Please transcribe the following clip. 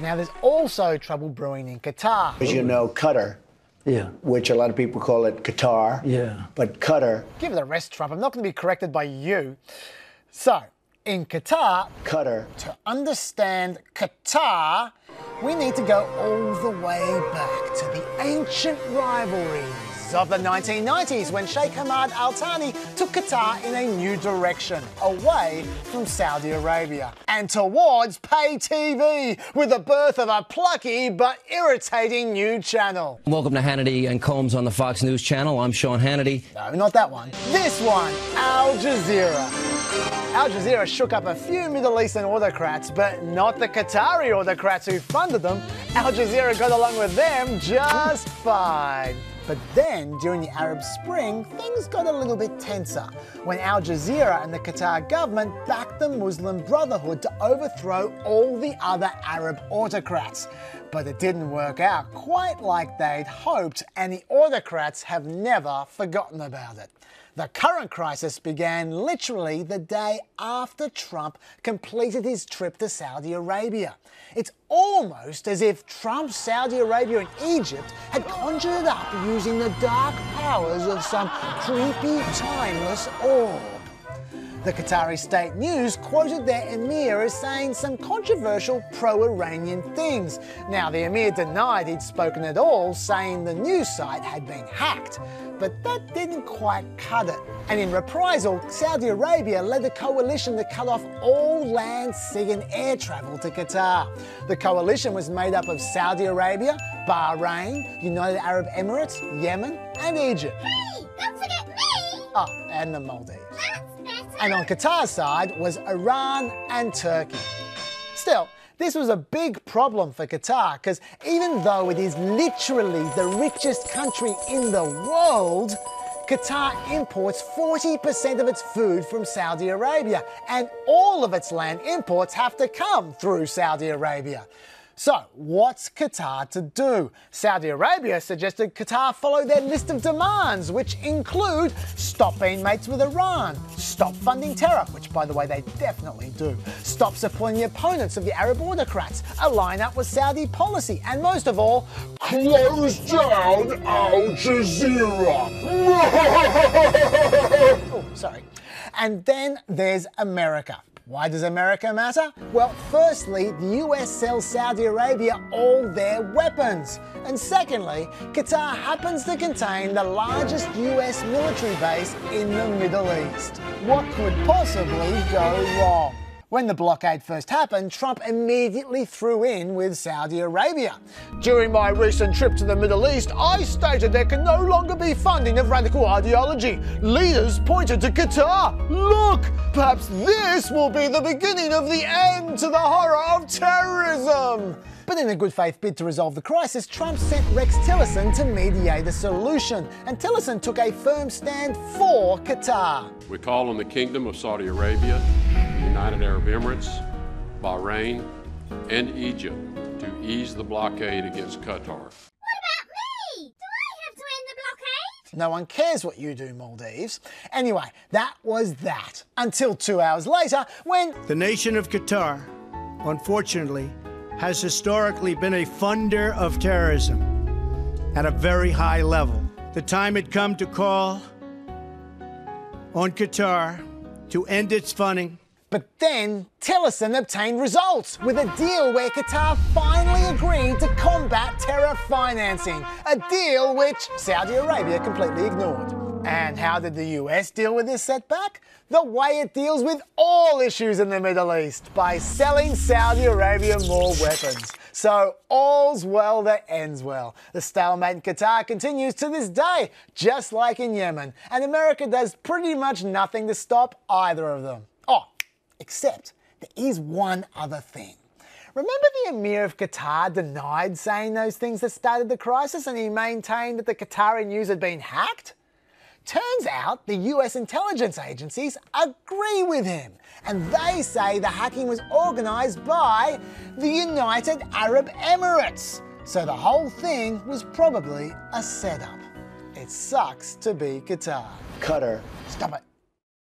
Now, there's also trouble brewing in Qatar. As you know, Qatar, which a lot of people call it Qatar, but Qatar. Give it a rest, Trump. I'm not going to be corrected by you. So, in Qatar, to understand Qatar, we need to go all the way back to the ancient rivalries of the 1990s when Sheikh Hamad Al Thani took Qatar in a new direction, away from Saudi Arabia and towards pay TV with the birth of a plucky but irritating new channel. Welcome to Hannity and Combs on the Fox News channel. I'm Sean Hannity. No, not that one. This one, Al Jazeera. Al Jazeera shook up a few Middle Eastern autocrats, but not the Qatari autocrats who funded them. Al Jazeera got along with them just fine. But then, during the Arab Spring, things got a little bit tenser when Al Jazeera and the Qatar government backed the Muslim Brotherhood to overthrow all the other Arab autocrats. But it didn't work out quite like they'd hoped, and the autocrats have never forgotten about it. The current crisis began literally the day after Trump completed his trip to Saudi Arabia. It's almost as if Trump, Saudi Arabia and Egypt had conjured it up using the dark powers of some creepy, timeless orb. The Qatari state news quoted their emir as saying some controversial pro-Iranian things. Now, the emir denied he'd spoken at all, saying the news site had been hacked. But that didn't quite cut it. And in reprisal, Saudi Arabia led a coalition to cut off all land, sea and air travel to Qatar. The coalition was made up of Saudi Arabia, Bahrain, United Arab Emirates, Yemen and Egypt. Hey, don't forget me! Oh, and the Maldives. That's better. And on Qatar's side was Iran and Turkey. Still, this was a big problem for Qatar because even though it is literally the richest country in the world, Qatar imports 40% of its food from Saudi Arabia, and all of its land imports have to come through Saudi Arabia. So, what's Qatar to do? Saudi Arabia suggested Qatar follow their list of demands, which include stop being mates with Iran, stop funding terror, which by the way they definitely do, stop supporting the opponents of the Arab autocrats, align up with Saudi policy, and most of all, close down Al Jazeera. Oh, sorry. And then there's America. Why does America matter? Well, firstly, the US sells Saudi Arabia all their weapons. And secondly, Qatar happens to contain the largest US military base in the Middle East. What could possibly go wrong? When the blockade first happened, Trump immediately threw in with Saudi Arabia. During my recent trip to the Middle East, I stated there can no longer be funding of radical ideology. Leaders pointed to Qatar. Look, perhaps this will be the beginning of the end to the horror of terrorism. But in a good faith bid to resolve the crisis, Trump sent Rex Tillerson to mediate a solution, and Tillerson took a firm stand for Qatar. We call on the Kingdom of Saudi Arabia, United Arab Emirates, Bahrain, and Egypt to ease the blockade against Qatar. What about me? Do I have to end the blockade? No one cares what you do, Maldives. Anyway, that was that. Until 2 hours later, when the nation of Qatar, unfortunately, has historically been a funder of terrorism at a very high level. The time had come to call on Qatar to end its funding. But then Tillerson obtained results with a deal where Qatar finally agreed to combat terror financing, a deal which Saudi Arabia completely ignored. And how did the US deal with this setback? The way it deals with all issues in the Middle East, by selling Saudi Arabia more weapons. So all's well that ends well. The stalemate in Qatar continues to this day, just like in Yemen, and America does pretty much nothing to stop either of them. Oh, except there is one other thing. Remember the Emir of Qatar denied saying those things that started the crisis, and he maintained that the Qatari news had been hacked? Turns out the US intelligence agencies agree with him, and they say the hacking was organised by the United Arab Emirates. So the whole thing was probably a setup. It sucks to be Qatar. Qatar. Stop it.